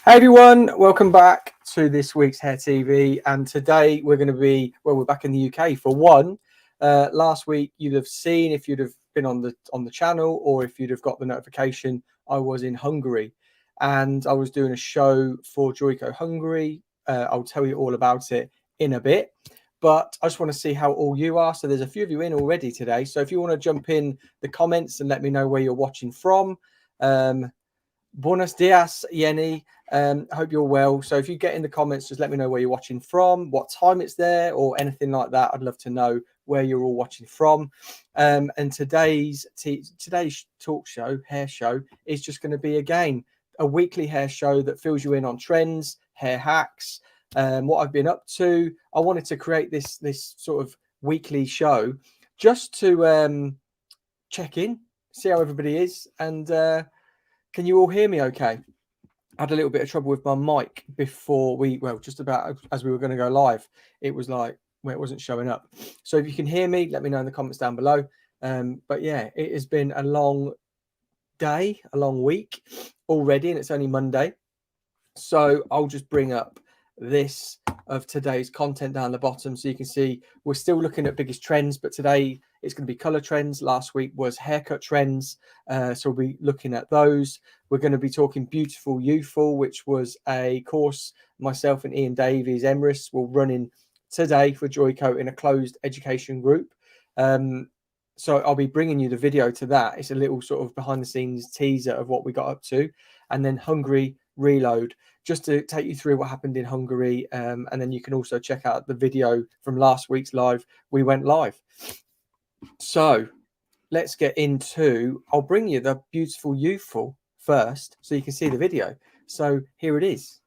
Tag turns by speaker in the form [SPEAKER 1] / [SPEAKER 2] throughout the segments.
[SPEAKER 1] Hey everyone, welcome back to this week's Hair TV. And today we're going to be, we're back in the UK for one. Last week you'd have seen, if you'd have been on the channel or if you'd have got the notification, I was in Hungary and I was doing a show for Joico Hungary. I'll tell you all about it in a bit, but I just want to see how all you are. So there's a few of you in already today. So if you want to jump in the comments and let me know where you're watching from. Buenos dias, Yenny. I hope you're well. So if you get in the comments, just let me know where you're watching from, what time it's there, or anything like that. I'd love to know where you're all watching from. And today's talk show, hair show, is just going to be, again, a weekly hair show that fills you in on trends, hair hacks, what I've been up to. I wanted to create this sort of weekly show just to check in, see how everybody is, and can you all hear me okay? I had a little bit of trouble with my mic before just about as we were going to go live. It was like, well, it wasn't showing up. So if you can hear me, let me know in the comments down below. But yeah, it has been a long day, a long week already, and it's only Monday. So I'll just bring up this of today's content down the bottom so you can see we're still looking at biggest trends, but today it's going to be color trends. Last week was haircut trends, so we'll be looking at those. We're going to be talking Beautiful Youthful, which was a course myself and Ian Davies Emrys will running today for Joico in a closed education group. So I'll be bringing you the video to that. It's a little sort of behind the scenes teaser of what we got up to, and then Hungary Reload, just to take you through what happened in Hungary. And then you can also check out the video from last week's live. We went live. So let's get into, I'll bring you the Beautiful Youthful first so you can see the video. So here it is.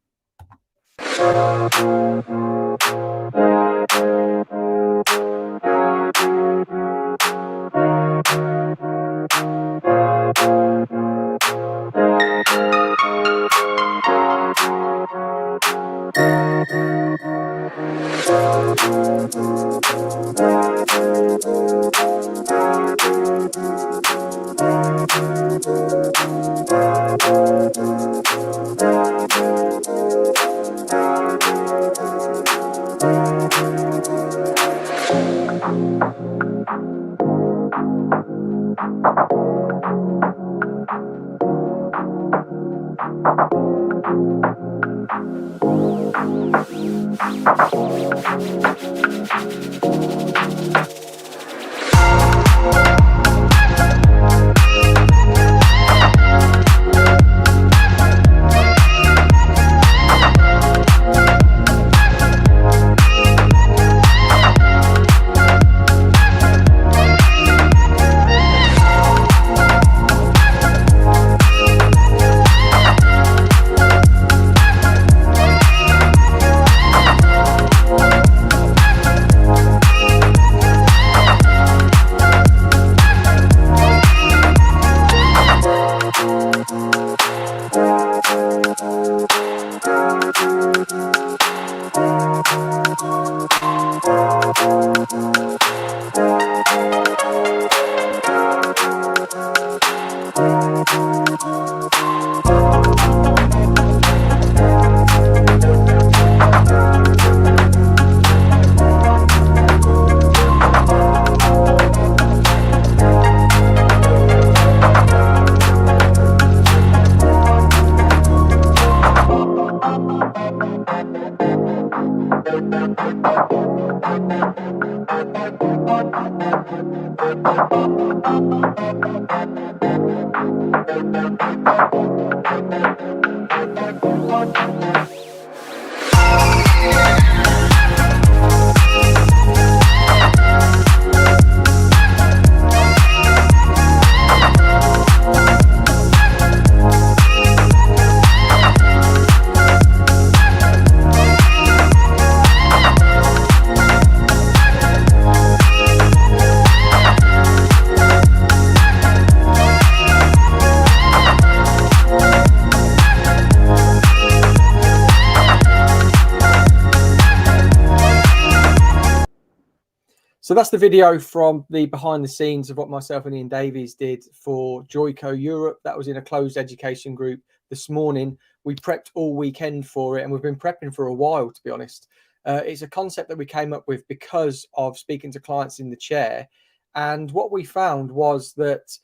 [SPEAKER 1] So that's the video from the behind the scenes of what myself and Ian Davies did for Joico Europe. That was in a closed education group this morning. We prepped all weekend for it, and we've been prepping for a while, to be honest. It's a concept that we came up with because of speaking to clients in the chair. And what we found was that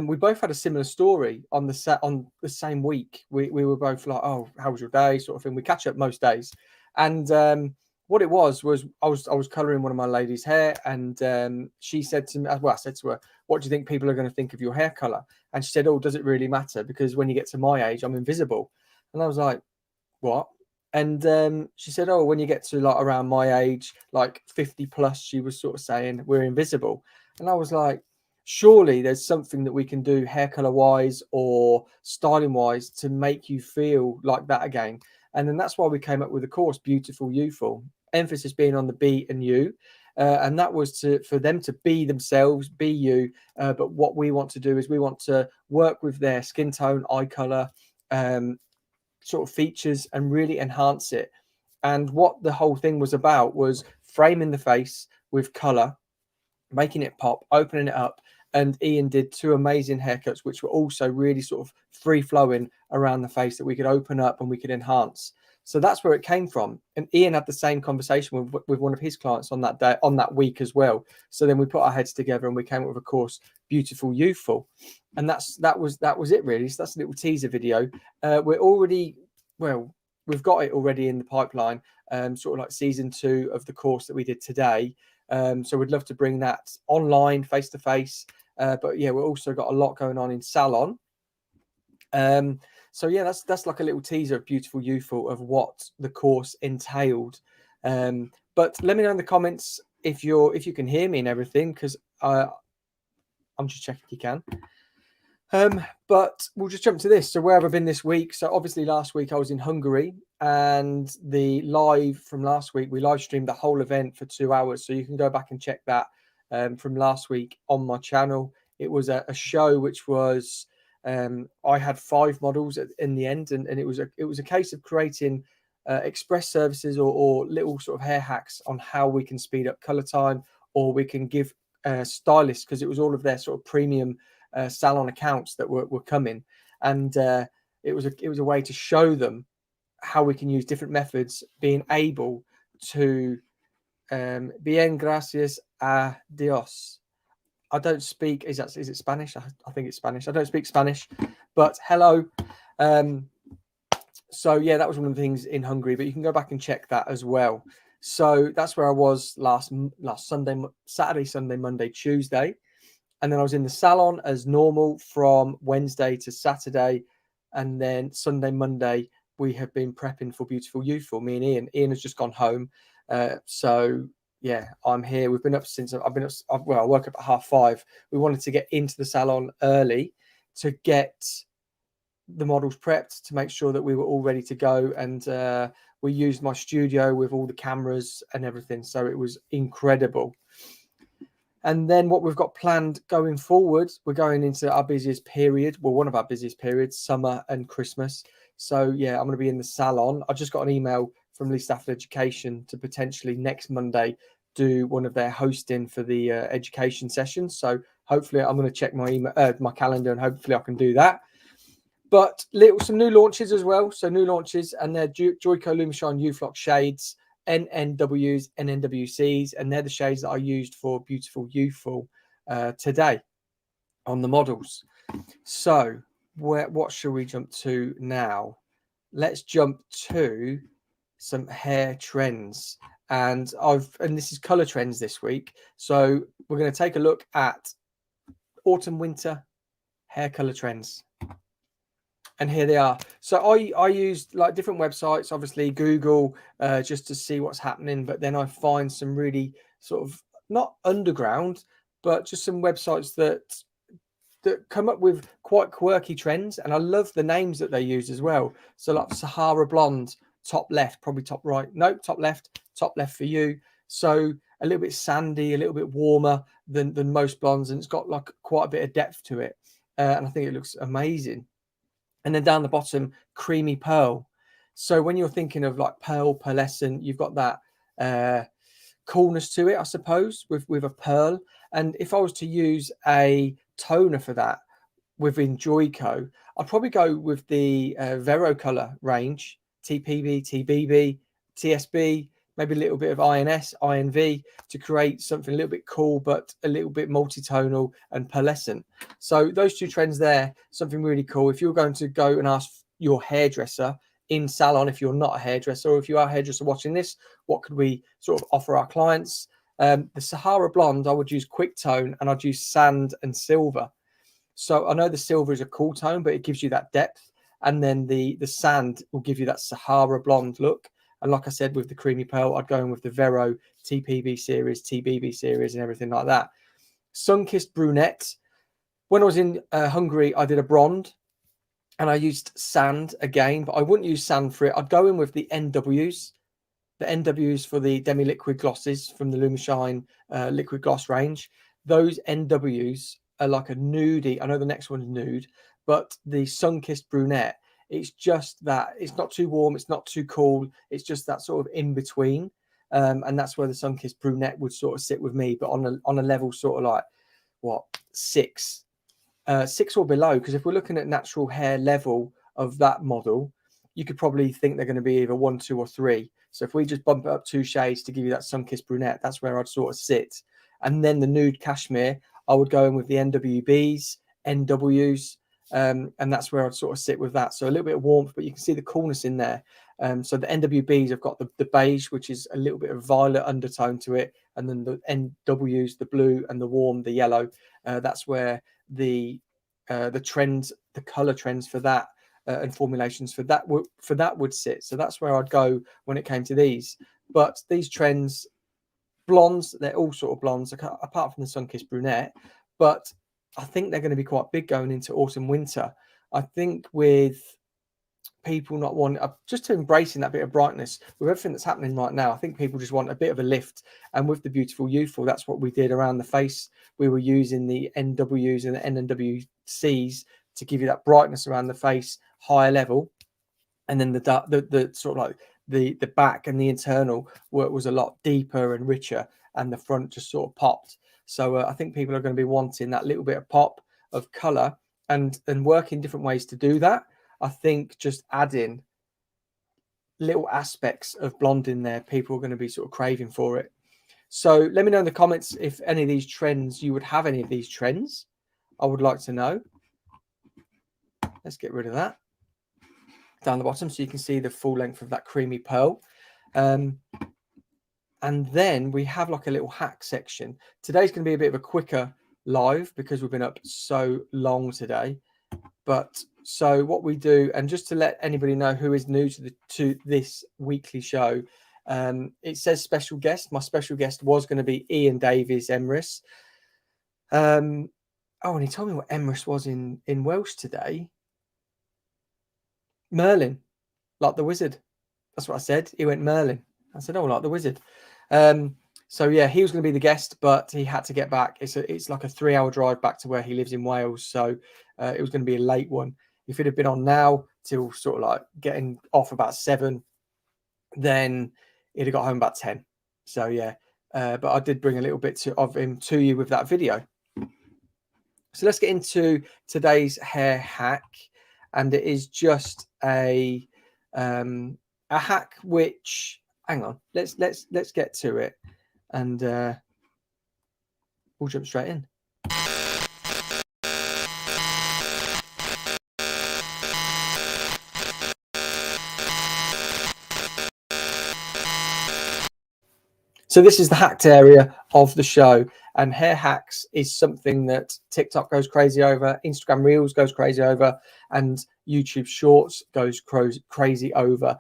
[SPEAKER 1] we both had a similar story on the same week. We were both like, "Oh, how was your day?" sort of thing. We catch up most days, and what it was I was colouring one of my ladies' hair, and she said to me, well, I said to her, "What do you think people are going to think of your hair colour?" And she said, "Oh, does it really matter? Because when you get to my age, I'm invisible." And I was like, "What?" And she said, "Oh, when you get to like around my age, like 50 plus," she was sort of saying, "we're invisible." And I was like, surely there's something that we can do hair color wise or styling wise to make you feel like that again. And then that's why we came up with the course Beautiful Youthful, emphasis being on the B and U. And that was for them to be themselves, be you. But what we want to do is we want to work with their skin tone, eye color, sort of features, and really enhance it. And what the whole thing was about was framing the face with color, making it pop, opening it up. And Ian did 2 amazing haircuts, which were also really sort of free flowing around the face that we could open up and we could enhance. So that's where it came from. And Ian had the same conversation with one of his clients on that day, on that week as well. So then we put our heads together and we came up with a course, Beautiful Youthful. And that was it really. So that's a little teaser video. We're already, well, we've got it already in the pipeline, sort of like season 2 of the course that we did today. So we'd love to bring that online, face to face. But yeah, we've also got a lot going on in Salon. So yeah, that's like a little teaser of Beautiful Youthful of what the course entailed. But let me know in the comments if you can hear me and everything, because I'm just checking if you can. But we'll just jump to this. So where have I been this week? So obviously last week I was in Hungary, and the live from last week, we live streamed the whole event for 2 hours. So you can go back and check that from last week on my channel. It was a show which was, I had 5 models in the end, and it was a case of creating express services or little sort of hair hacks on how we can speed up color time, or we can give stylists, because it was all of their sort of premium salon accounts that were coming, and it was a way to show them how we can use different methods, being able to bien gracias a Dios. I don't speak, is it Spanish? I think it's Spanish. I don't speak Spanish, but hello. So yeah, that was one of the things in Hungary, but you can go back and check that as well. So that's where I was last Sunday, Saturday, Sunday, Monday, Tuesday. And then I was in the salon as normal from Wednesday to Saturday. And then Sunday, Monday, we have been prepping for Beautiful Youthful, me and Ian. Ian has just gone home. So yeah, I'm here. We've been up since I woke up at 5:30. We wanted to get into the salon early to get the models prepped, to make sure that we were all ready to go. And we used my studio with all the cameras and everything. So it was incredible. And then what we've got planned going forward, we're going into our busiest period. Well, one of our busiest periods, summer and Christmas. So yeah, I'm going to be in the salon. I just got an email from Lee Stafford Education to potentially next Monday do one of their hosting for the education sessions. So hopefully I'm going to check my email, my calendar, and hopefully I can do that. But some new launches as well. So new launches, and they're Joico Lumishine Youthful shades, NNWs, NNWCs, and they're the shades that I used for Beautiful Youthful today on the models. So what should we jump to now? Let's jump to some hair trends, and this is color trends this week. So we're going to take a look at autumn winter hair color trends. And here they are. So I used like different websites, obviously Google, just to see what's happening. But then I find some really sort of not underground, but just some websites that come up with quite quirky trends. And I love the names that they use as well. So like Sahara Blonde, top left, probably top right. No, top left for you. So a little bit sandy, a little bit warmer than most blondes. And it's got like quite a bit of depth to it. And I think it looks amazing. And then down the bottom, creamy pearl. So when you're thinking of like pearlescent, you've got that coolness to it, I suppose, with a pearl. And if I was to use a toner for that within Joico, I'd probably go with the Vero color range, TPB, TBB, TSB, maybe a little bit of INS, INV, to create something a little bit cool, but a little bit multi-tonal and pearlescent. So those two trends there, something really cool. If you're going to go and ask your hairdresser in salon, if you're not a hairdresser, or if you are a hairdresser watching this, what could we sort of offer our clients? The Sahara Blonde, I would use quick tone, and I'd use sand and silver. So I know the silver is a cool tone, but it gives you that depth. And then the sand will give you that Sahara Blonde look. And like I said, with the creamy pearl, I'd go in with the Vero TPB series, TBB series, and everything like that. Sun-kissed brunette. When I was in Hungary, I did a blonde, and I used sand again, but I wouldn't use sand for it. I'd go in with the NWs. The NWs for the demi-liquid glosses from the Lumishine liquid gloss range. Those NWs are like a nudie. I know the next one's nude, but the sun-kissed brunette, it's just that. It's not too warm. It's not too cool. It's just that sort of in between. And that's where the sun-kissed brunette would sort of sit with me, but on a level sort of like, what, 6 or below. Because if we're looking at natural hair level of that model, you could probably think they're going to be either 1, 2, or 3. So if we just bump it up 2 shades to give you that sun-kissed brunette, that's where I'd sort of sit. And then the nude cashmere, I would go in with the NWBs, NWs, and that's where I'd sort of sit with that. So a little bit of warmth, but you can see the coolness in there. So the NWBs have got the beige, which is a little bit of violet undertone to it, and then the NWs, the blue, and the warm, the yellow. That's where the trends, the color trends for that and formulations for that would sit. So that's where I'd go when it came to these. But these trends, blondes, they're all sort of blondes, apart from the sun-kissed brunette. But I think they're going to be quite big going into autumn, winter. I think with people not wanting, just to embracing that bit of brightness with everything that's happening right now, I think people just want a bit of a lift. And with the beautiful Youthful, that's what we did around the face. We were using the NWs and the NWCs to give you that brightness around the face, higher level. And then the sort of like the back and the internal work was a lot deeper and richer, and the front just sort of popped. So I think people are going to be wanting that little bit of pop of color, and work in different ways to do that. I think just adding little aspects of blonde in there, people are going to be sort of craving for it. So let me know in the comments if any of these trends, you would have any of these trends. I would like to know. Let's get rid of that down the bottom so you can see the full length of that creamy pearl. And then we have like a little hack section. Today's going to be a bit of a quicker live because we've been up so long today. But so what we do, and just to let anybody know who is new to this weekly show, it says special guest. My special guest was going to be Ian Davies Emrys. And he told me what Emrys was in Welsh today. Merlin, like the wizard. That's what I said. He went Merlin. I said, oh, like the wizard. So yeah, he was going to be the guest, but he had to get back. It's like a 3-hour drive back to where he lives in Wales. So it was going to be a late one. If it had been on now till sort of like getting off about 7, then he'd have got home about 10. So yeah, but I did bring a little bit of him to you with that video. So let's get into today's hair hack, and it is just a hack which, hang on, let's get to it, and we'll jump straight in. So this is the hacked area of the show, and hair hacks is something that TikTok goes crazy over, Instagram Reels goes crazy over, and YouTube Shorts goes crazy over.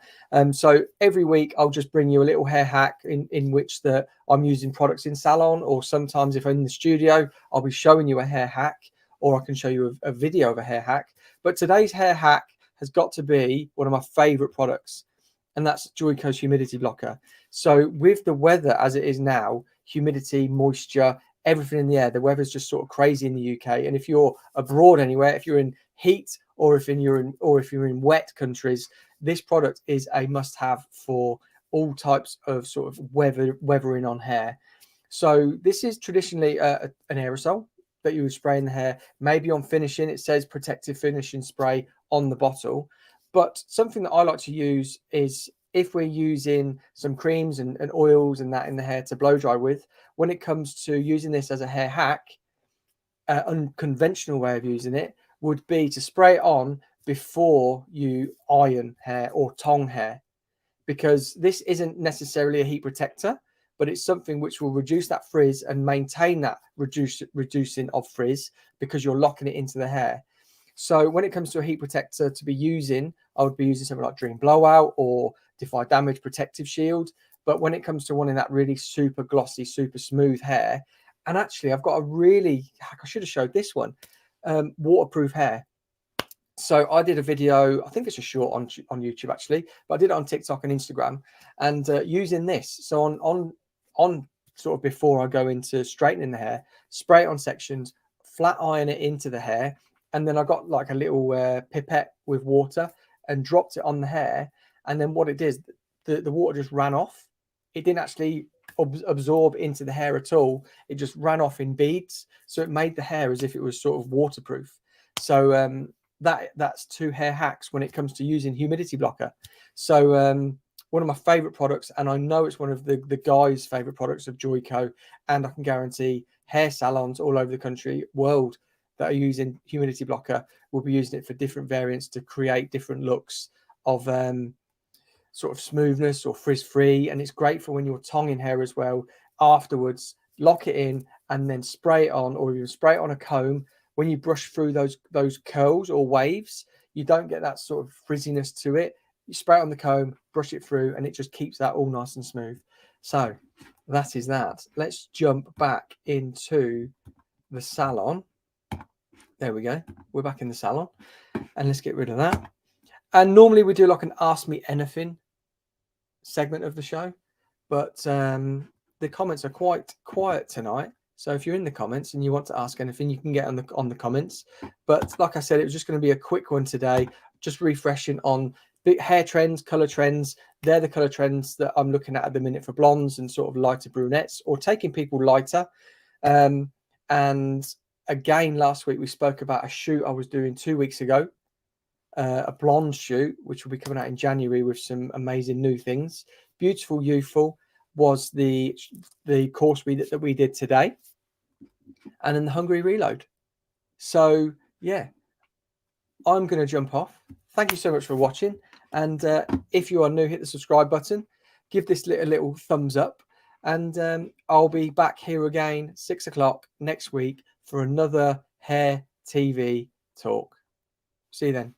[SPEAKER 1] So every week I'll just bring you a little hair hack in which I'm using products in salon, or sometimes if I'm in the studio, I'll be showing you a hair hack, or I can show you a video of a hair hack. But today's hair hack has got to be one of my favorite products, and that's Joico's humidity blocker. So with the weather as it is now, humidity, moisture, everything in the air, the weather's just sort of crazy in the UK. And if you're abroad anywhere, if you're in heat, or if you're in wet countries, this product is a must-have for all types of sort of weathering on hair. So this is traditionally an aerosol. that you would spray in the hair. Maybe on finishing, it says protective finishing spray on the bottle. But something that I like to use is if we're using some creams and oils and that in the hair to blow dry with, when it comes to using this as a hair hack, unconventional way of using it would be to spray it on before you iron hair or tong hair, because this isn't necessarily a heat protector, but it's something which will reduce that frizz and maintain that reducing of frizz because you're locking it into the hair. So when it comes to a heat protector to be using, I would be using something like Dream Blowout or Defy Damage Protective Shield. But when it comes to wanting that really super glossy, super smooth hair, and actually I've got a really, I should have showed this one, waterproof hair. So I did a video, I think it's a short on YouTube actually, but I did it on TikTok and Instagram, and using this. So on sort of before I go into straightening the hair, spray it on sections, flat iron it into the hair, and then I got like a little pipette with water and dropped it on the hair. And then what it did, the water just ran off. It didn't actually absorb into the hair at all. It just ran off in beads. So it made the hair as if it was sort of waterproof. So that's 2 hair hacks when it comes to using humidity blocker. So one of my favorite products, and I know it's one of the guys' favorite products of Joico, and I can guarantee hair salons all over the country, world, that are using humidity blocker will be using it for different variants to create different looks of sort of smoothness or frizz free. And it's great for when you're tonging hair as well. Afterwards, lock it in and then spray it on, or even spray it on a comb. When you brush through those curls or waves, you don't get that sort of frizziness to it. You spray it on the comb, brush it through, and it just keeps that all nice and smooth. So that is that. Let's jump back into the salon. There we go. We're back in the salon, and let's get rid of that. And normally we do like an Ask Me Anything segment of the show, but the comments are quite quiet tonight. So if you're in the comments and you want to ask anything, you can get on the comments. But like I said, it was just going to be a quick one today, just refreshing on big hair trends, color trends. They're the color trends that I'm looking at the minute for blondes and sort of lighter brunettes, or taking people lighter. And again, last week we spoke about a shoot I was doing 2 weeks ago, a blonde shoot, which will be coming out in January with some amazing new things. Beautiful Youthful was the course that we did today, and then the Hungry Reload. So yeah, I'm going to jump off. Thank you so much for watching, and if you are new, hit the subscribe button, give this little thumbs up, and I'll be back here again 6 o'clock next week for another hair TV talk. See you then.